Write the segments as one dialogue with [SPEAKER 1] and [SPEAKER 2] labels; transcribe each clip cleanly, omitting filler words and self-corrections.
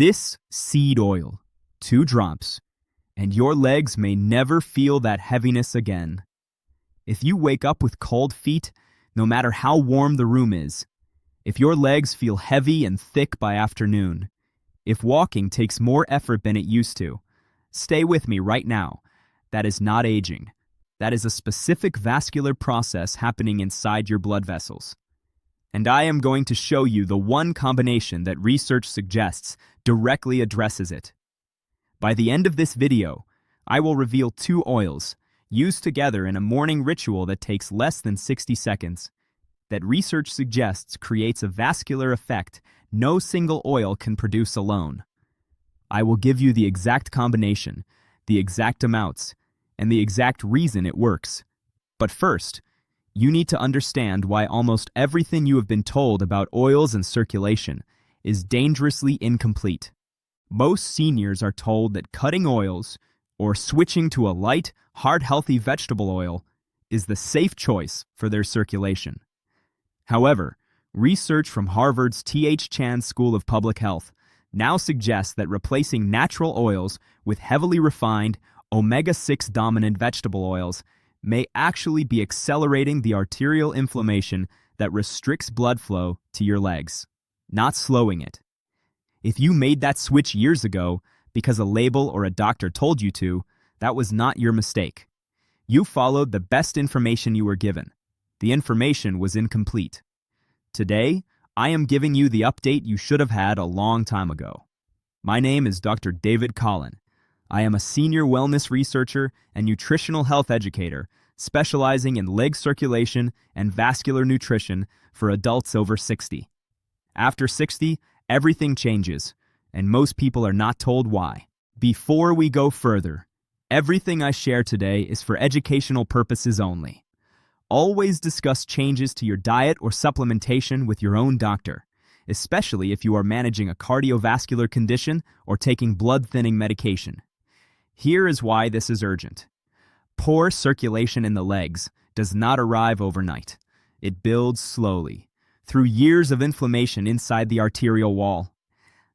[SPEAKER 1] This seed oil, 2 drops, and your legs may never feel that heaviness again. If you wake up with cold feet, no matter how warm the room is, if your legs feel heavy and thick by afternoon, if walking takes more effort than it used to, stay with me right now. That is not aging. That is a specific vascular process happening inside your blood vessels. And I am going to show you the one combination that research suggests directly addresses it. By the end of this video, I will reveal 2 oils, used together in a morning ritual that takes less than 60 seconds, that research suggests creates a vascular effect no single oil can produce alone. I will give you the exact combination, the exact amounts, and the exact reason it works. But first, you need to understand why almost everything you have been told about oils and circulation is dangerously incomplete. Most seniors are told that cutting oils, or switching to a light, heart-healthy vegetable oil, is the safe choice for their circulation. However, research from Harvard's T.H. Chan School of Public Health now suggests that replacing natural oils with heavily refined, omega-6 dominant vegetable oils may actually be accelerating the arterial inflammation that restricts blood flow to your legs, not slowing it. If you made that switch years ago because a label or a doctor told you to, that was not your mistake. You followed the best information you were given. The information was incomplete. Today, I am giving you the update you should have had a long time ago. My name is Dr. David Collin. I am a senior wellness researcher and nutritional health educator specializing in leg circulation and vascular nutrition for adults over 60. After 60, everything changes, and most people are not told why. Before we go further, everything I share today is for educational purposes only. Always discuss changes to your diet or supplementation with your own doctor, especially if you are managing a cardiovascular condition or taking blood-thinning medication. Here is why this is urgent. Poor circulation in the legs does not arrive overnight. It builds slowly, through years of inflammation inside the arterial wall.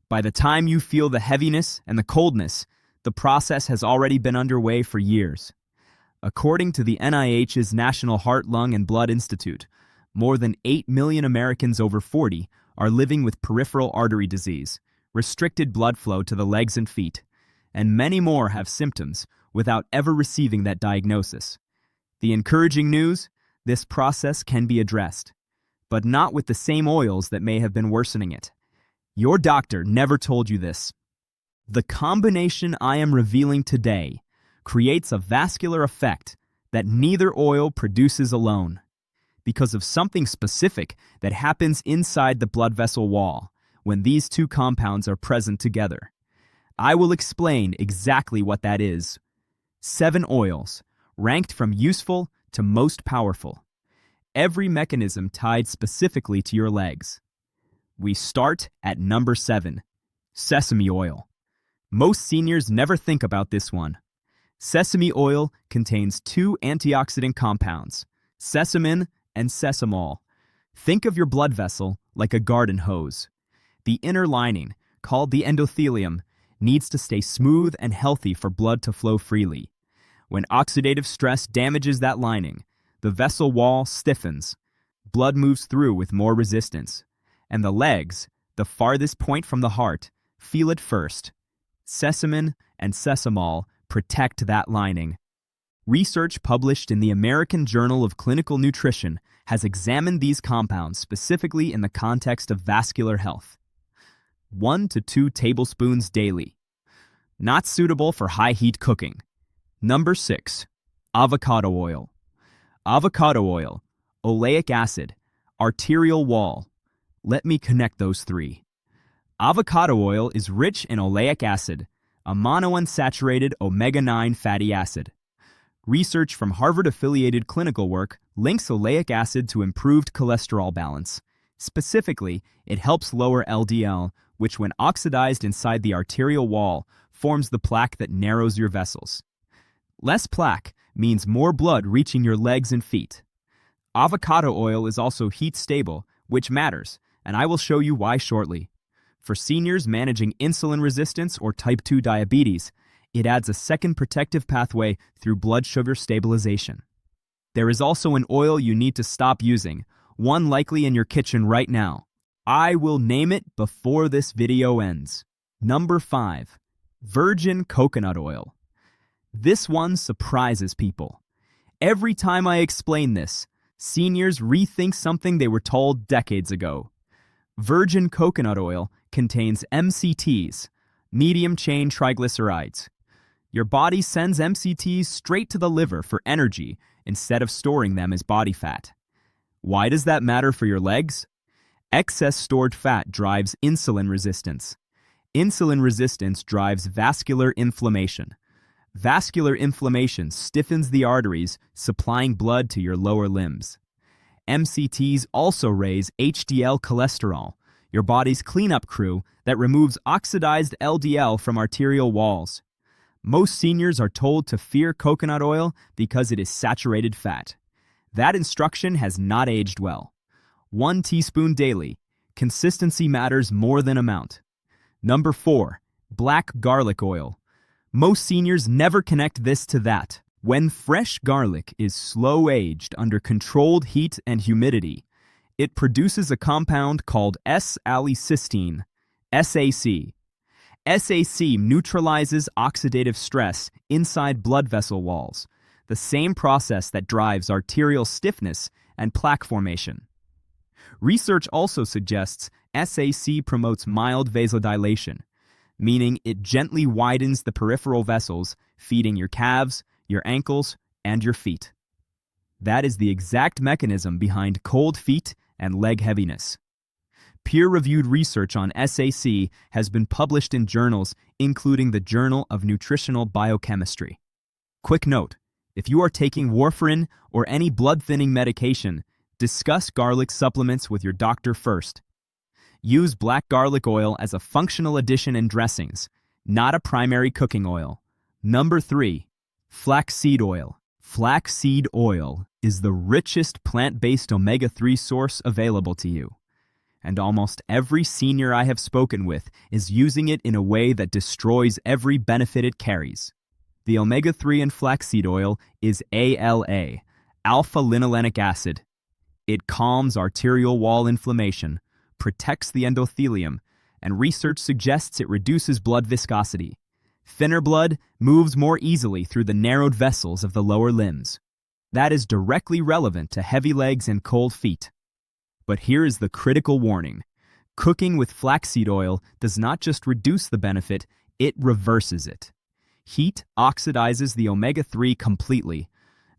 [SPEAKER 1] By the time you feel the heaviness and the coldness, the process has already been underway for years. According to the NIH's National Heart, Lung, and Blood Institute, more than 8 million Americans over 40 are living with peripheral artery disease, restricted blood flow to the legs and feet, and many more have symptoms without ever receiving that diagnosis. The encouraging news: this process can be addressed, but not with the same oils that may have been worsening it. Your doctor never told you this. The combination I am revealing today creates a vascular effect that neither oil produces alone, because of something specific that happens inside the blood vessel wall when these 2 compounds are present together. I will explain exactly what that is. 7 oils, ranked from useful to most powerful. Every mechanism tied specifically to your legs. We start at number 7, sesame oil. Most seniors never think about this one. Sesame oil contains 2 antioxidant compounds, sesamin and sesamol. Think of your blood vessel like a garden hose. The inner lining, called the endothelium, needs to stay smooth and healthy for blood to flow freely. When oxidative stress damages that lining, the vessel wall stiffens. Blood moves through with more resistance. And the legs, the farthest point from the heart, feel it first. Sesamin and sesamol protect that lining. Research published in the American Journal of Clinical Nutrition has examined these compounds specifically in the context of vascular health. 1 to 2 tablespoons daily. Not suitable for high-heat cooking. Number 6, avocado oil. Avocado oil, oleic acid, arterial wall. Let me connect those 3. Avocado oil is rich in oleic acid, a monounsaturated omega-9 fatty acid. Research from Harvard-affiliated clinical work links oleic acid to improved cholesterol balance. Specifically, it helps lower LDL, which when oxidized inside the arterial wall, forms the plaque that narrows your vessels. Less plaque means more blood reaching your legs and feet. Avocado oil is also heat stable, which matters, and I will show you why shortly. For seniors managing insulin resistance or type 2 diabetes, it adds a second protective pathway through blood sugar stabilization. There is also an oil you need to stop using, one likely in your kitchen right now. I will name it before this video ends. Number 5. Virgin coconut oil. This one surprises people. Every time I explain this, seniors rethink something they were told decades ago. Virgin coconut oil contains MCTs, medium-chain triglycerides. Your body sends MCTs straight to the liver for energy instead of storing them as body fat. Why does that matter for your legs? Excess stored fat drives insulin resistance. Insulin resistance drives vascular inflammation. Vascular inflammation stiffens the arteries, supplying blood to your lower limbs. MCTs also raise HDL cholesterol, your body's cleanup crew that removes oxidized LDL from arterial walls. Most seniors are told to fear coconut oil because it is saturated fat. That instruction has not aged well. 1 teaspoon daily. Consistency matters more than amount. Number 4. Black garlic oil. Most seniors never connect this to that. When fresh garlic is slow-aged under controlled heat and humidity, it produces a compound called S-acetylcysteine, SAC. SAC neutralizes oxidative stress inside blood vessel walls, the same process that drives arterial stiffness and plaque formation. Research also suggests SAC promotes mild vasodilation, meaning it gently widens the peripheral vessels, feeding your calves, your ankles, and your feet. That is the exact mechanism behind cold feet and leg heaviness. Peer-reviewed research on SAC has been published in journals including the Journal of Nutritional Biochemistry. Quick note, if you are taking warfarin or any blood-thinning medication, discuss garlic supplements with your doctor first. Use black garlic oil as a functional addition in dressings, not a primary cooking oil. Number 3. Flaxseed oil. Flaxseed oil is the richest plant-based omega-3 source available to you. And almost every senior I have spoken with is using it in a way that destroys every benefit it carries. The omega-3 in flaxseed oil is ALA, alpha-linolenic acid. It calms arterial wall inflammation, protects the endothelium, and research suggests it reduces blood viscosity. Thinner blood moves more easily through the narrowed vessels of the lower limbs. That is directly relevant to heavy legs and cold feet. But here is the critical warning. Cooking with flaxseed oil does not just reduce the benefit, it reverses it. Heat oxidizes the omega-3 completely.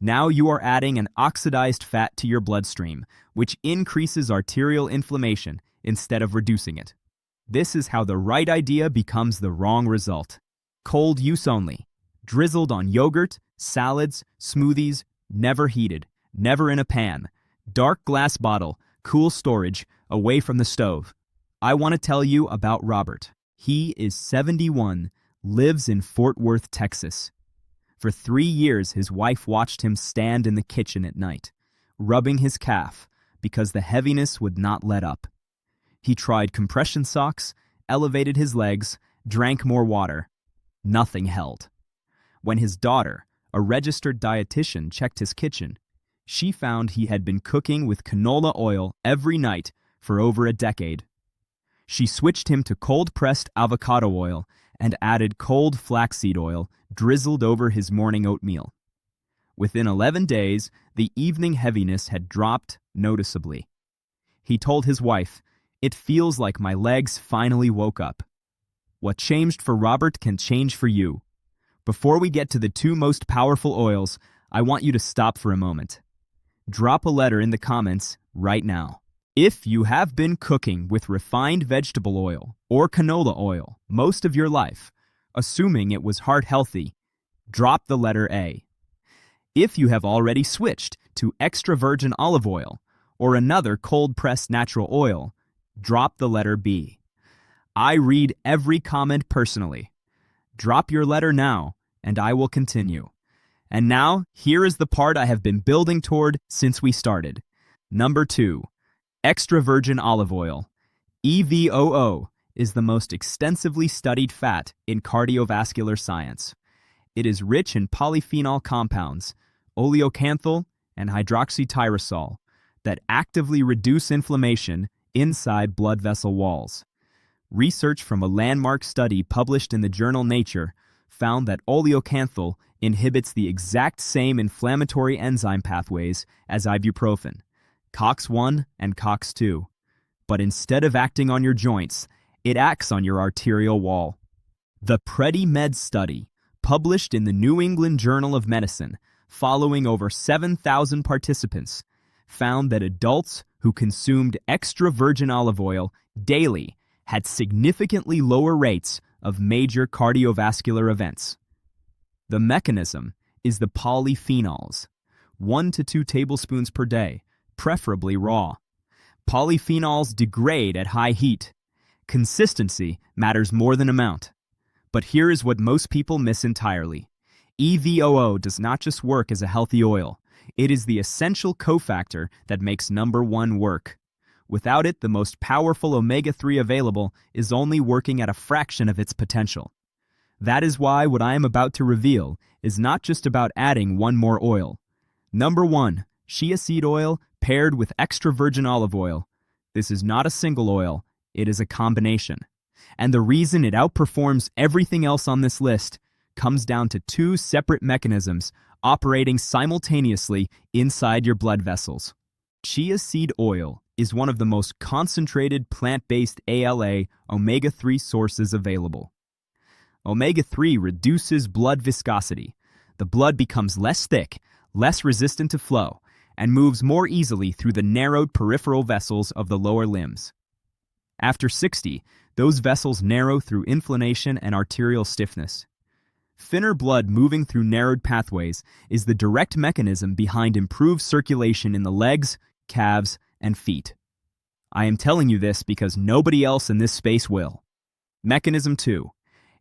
[SPEAKER 1] Now you are adding an oxidized fat to your bloodstream, which increases arterial inflammation instead of reducing it. This is how the right idea becomes the wrong result. Cold use only. Drizzled on yogurt, salads, smoothies, never heated, never in a pan. Dark glass bottle, cool storage, away from the stove. I want to tell you about Robert. He is 71, lives in Fort Worth, Texas. For 3 years, his wife watched him stand in the kitchen at night, rubbing his calf because the heaviness would not let up. He tried compression socks, elevated his legs, drank more water. Nothing held. When his daughter, a registered dietitian, checked his kitchen, she found he had been cooking with canola oil every night for over a decade. She switched him to cold-pressed avocado oil and added cold flaxseed oil drizzled over his morning oatmeal. Within 11 days, the evening heaviness had dropped noticeably. He told his wife, "It feels like my legs finally woke up." What changed for Robert can change for you. Before we get to the 2 most powerful oils, I want you to stop for a moment. Drop a letter in the comments right now. If you have been cooking with refined vegetable oil or canola oil most of your life, assuming it was heart healthy, drop the letter A. If you have already switched to extra virgin olive oil or another cold-pressed natural oil, drop the letter B. I read every comment personally. Drop your letter now, and I will continue. And now, here is the part I have been building toward since we started. Number 2. Extra virgin olive oil. EVOO is the most extensively studied fat in cardiovascular science. It is rich in polyphenol compounds, oleocanthal and hydroxytyrosol, that actively reduce inflammation inside blood vessel walls. Research from a landmark study published in the journal Nature found that oleocanthal inhibits the exact same inflammatory enzyme pathways as ibuprofen, COX-1 and COX-2. But instead of acting on your joints, it acts on your arterial wall. The PREDI-MED study, published in the New England Journal of Medicine, following over 7,000 participants, found that adults who consumed extra virgin olive oil daily had significantly lower rates of major cardiovascular events. The mechanism is the polyphenols, 1 to 2 tablespoons per day, preferably raw. Polyphenols degrade at high heat. Consistency matters more than amount. But here is what most people miss entirely. EVOO does not just work as a healthy oil. It is the essential cofactor that makes number 1 work. Without it, the most powerful omega-3 available is only working at a fraction of its potential. That is why what I am about to reveal is not just about adding one more oil. Number 1, chia seed oil paired with extra virgin olive oil. This is not a single oil, it is a combination. And the reason it outperforms everything else on this list comes down to 2 separate mechanisms operating simultaneously inside your blood vessels. Chia seed oil is one of the most concentrated plant-based ALA omega-3 sources available. Omega-3 reduces blood viscosity. The blood becomes less thick, less resistant to flow, and moves more easily through the narrowed peripheral vessels of the lower limbs. After 60, those vessels narrow through inflammation and arterial stiffness. Thinner blood moving through narrowed pathways is the direct mechanism behind improved circulation in the legs, calves, and feet. I am telling you this because nobody else in this space will. Mechanism 2.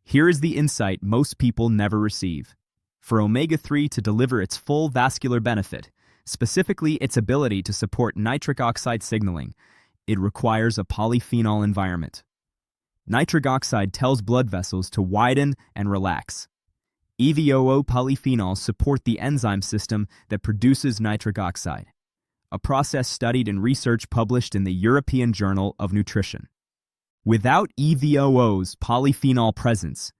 [SPEAKER 1] Here is the insight most people never receive. For omega-3 to deliver its full vascular benefit, specifically its ability to support nitric oxide signaling, it requires a polyphenol environment. Nitric oxide tells blood vessels to widen and relax. EVOO polyphenols support the enzyme system that produces nitric oxide, a process studied in research published in the European Journal of Nutrition. Without EVOO's polyphenol presence,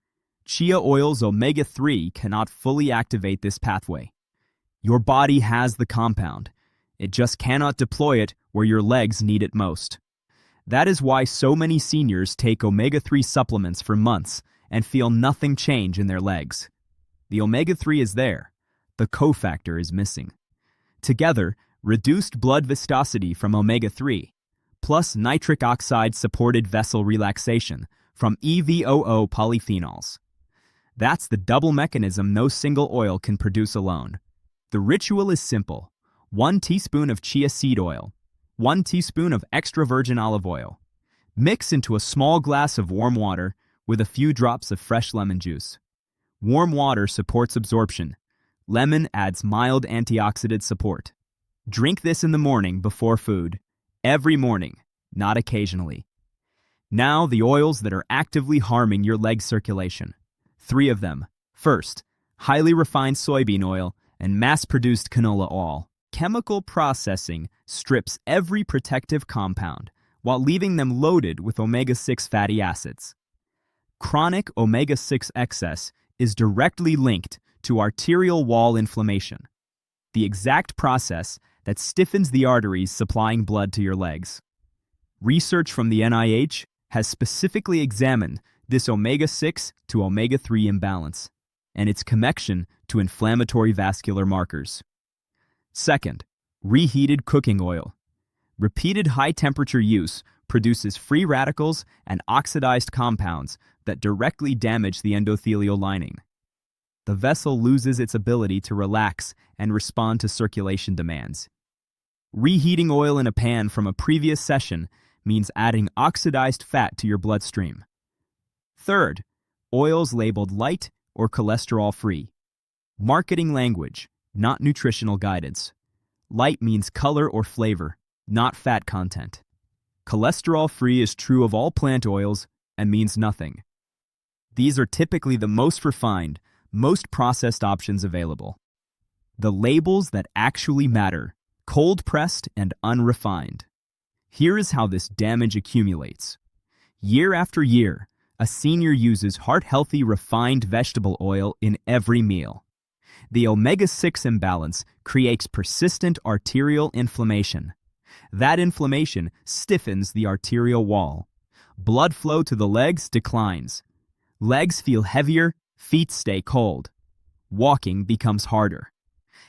[SPEAKER 1] chia oil's omega-3 cannot fully activate this pathway. Your body has the compound. It just cannot deploy it where your legs need it most. That is why so many seniors take omega-3 supplements for months and feel nothing change in their legs. The omega-3 is there. The cofactor is missing. Together, reduced blood viscosity from omega-3, plus nitric oxide-supported vessel relaxation from EVOO polyphenols. That's the double mechanism no single oil can produce alone. The ritual is simple. 1 teaspoon of chia seed oil, 1 teaspoon of extra virgin olive oil. Mix into a small glass of warm water with a few drops of fresh lemon juice. Warm water supports absorption. Lemon adds mild antioxidant support. Drink this in the morning before food. Every morning, not occasionally. Now the oils that are actively harming your leg circulation. 3 of them. First, highly refined soybean oil and mass-produced canola oil. Chemical processing strips every protective compound while leaving them loaded with omega-6 fatty acids. Chronic omega-6 excess is directly linked to arterial wall inflammation, the exact process that stiffens the arteries supplying blood to your legs. Research from the NIH has specifically examined this omega-6 to omega-3 imbalance and its connection to inflammatory vascular markers. Second, reheated cooking oil. Repeated high-temperature use produces free radicals and oxidized compounds that directly damage the endothelial lining. The vessel loses its ability to relax and respond to circulation demands. Reheating oil in a pan from a previous session means adding oxidized fat to your bloodstream. Third, oils labeled light or cholesterol-free. Marketing language, not nutritional guidance. Light means color or flavor, not fat content. Cholesterol-free is true of all plant oils, and means nothing. These are typically the most refined, most processed options available. The labels that actually matter: cold-pressed and unrefined. Here is how this damage accumulates. Year after year, a senior uses heart-healthy refined vegetable oil in every meal. The omega-6 imbalance creates persistent arterial inflammation. That inflammation stiffens the arterial wall. Blood flow to the legs declines. Legs feel heavier, feet stay cold. Walking becomes harder.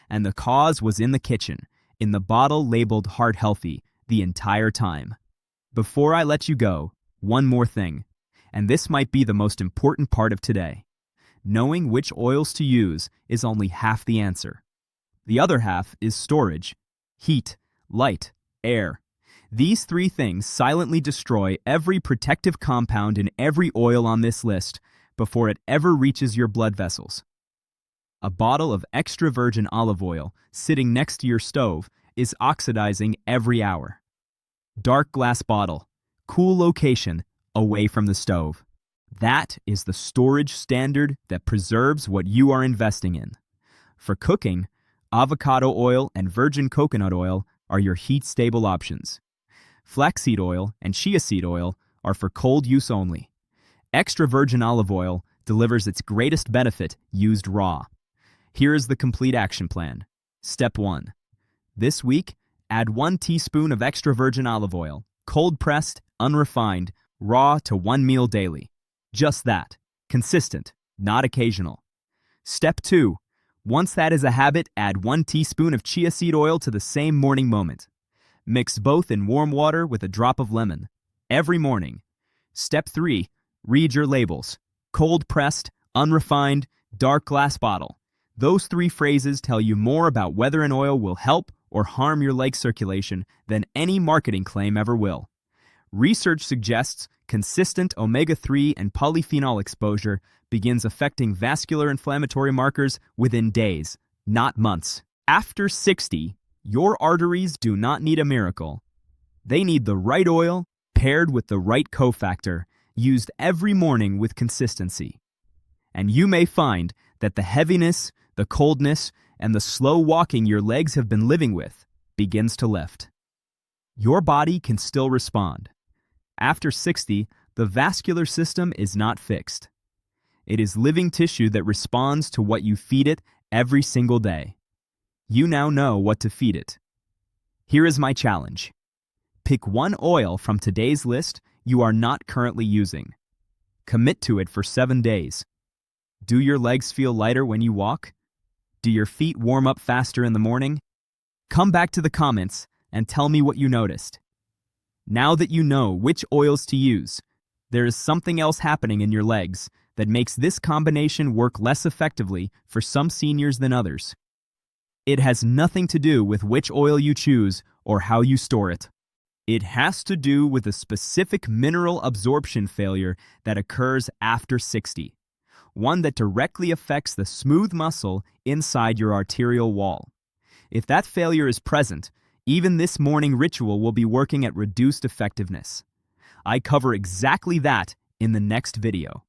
[SPEAKER 1] And the cause was in the kitchen, in the bottle labeled heart healthy, the entire time. Before I let you go, one more thing, and this might be the most important part of today. Knowing which oils to use is only half the answer. The other half is storage: heat, light, air. These three things silently destroy every protective compound in every oil on this list before it ever reaches your blood vessels. A bottle of extra virgin olive oil sitting next to your stove is oxidizing every hour. Dark glass bottle, cool location, away from the stove. That is the storage standard that preserves what you are investing in. For cooking, avocado oil and virgin coconut oil are your heat-stable options. Flaxseed oil and chia seed oil are for cold use only. Extra virgin olive oil delivers its greatest benefit used raw. Here is the complete action plan. Step 1. This week, add 1 teaspoon of extra virgin olive oil, cold-pressed, unrefined, raw to 1 meal daily. Just that. Consistent, not occasional. Step 2. Once that is a habit, add 1 teaspoon of chia seed oil to the same morning moment. Mix both in warm water with a drop of lemon. Every morning. Step 3. Read your labels. Cold-pressed, unrefined, dark glass bottle. Those 3 phrases tell you more about whether an oil will help or harm your leg circulation than any marketing claim ever will. Research suggests consistent omega-3 and polyphenol exposure begins affecting vascular inflammatory markers within days, not months. After 60, your arteries do not need a miracle. They need the right oil paired with the right cofactor, used every morning with consistency. And you may find that the heaviness, the coldness, and the slow walking your legs have been living with begins to lift. Your body can still respond. After 60, the vascular system is not fixed. It is living tissue that responds to what you feed it every single day. You now know what to feed it. Here is my challenge. Pick 1 oil from today's list you are not currently using. Commit to it for 7 days. Do your legs feel lighter when you walk? Do your feet warm up faster in the morning? Come back to the comments and tell me what you noticed. Now that you know which oils to use, there is something else happening in your legs that makes this combination work less effectively for some seniors than others. It has nothing to do with which oil you choose or how you store it. It has to do with a specific mineral absorption failure that occurs after 60. One that directly affects the smooth muscle inside your arterial wall. If that failure is present, even this morning ritual will be working at reduced effectiveness. I cover exactly that in the next video.